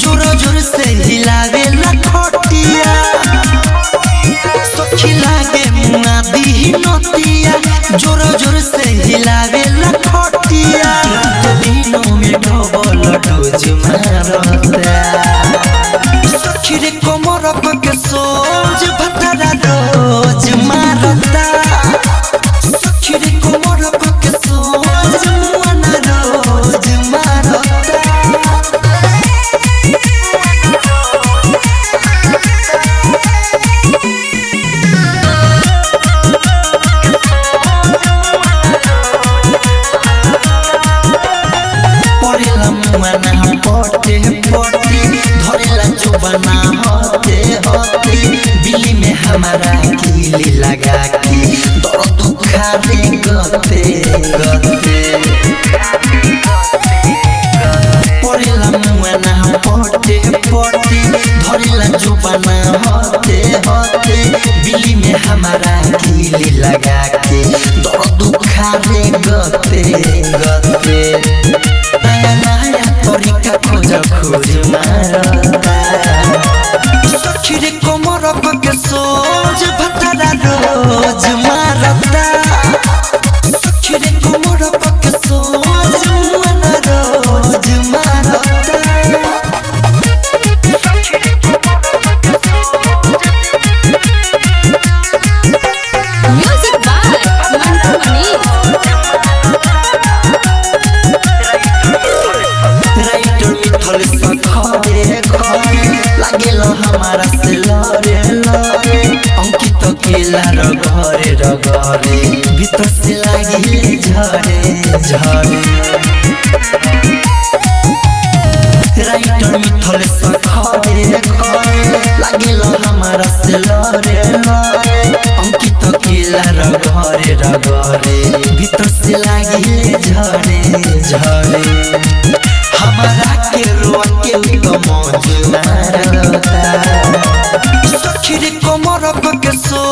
जोर जोर से हिलावे लखटिया सखी लागे मुआ दी नतिया जोर जोर से हिलावे लखटिया दिनों में डबल डोज मारता सखी रे कमर के सोज भतरा डोज मारता सखी रे कमर के सोज मुआ ना डोज मारता पटे पटे धरेला चुबना होते होते बिल्ली में हमारा कीली लगा के दर्द खारे गते गते परेला मुआना पटे पटे धरेला चुबना होते होते बिल्ली में हमारा कीली लगा के दर्द खारे गते गते तरीका खोज खोज मारता सखी रे कमर के सोज भतरा रोज मारता सखी रे कमर के सोज मुआना रोज मारता म्यूजिक बाय मंटू मनी लागेलो हमारा से लरे लरे अंकित केला रगरे रगरे भीतर से लागिले झरे झरे राइटर मिथल सखरे खरे लागेलो हमारा से लरे लरे अंकित केला रगरे रगरे भीतर से लागिले झरे झरे हमारा के रोआ के तो मौज मारता सखी रे कमर के सो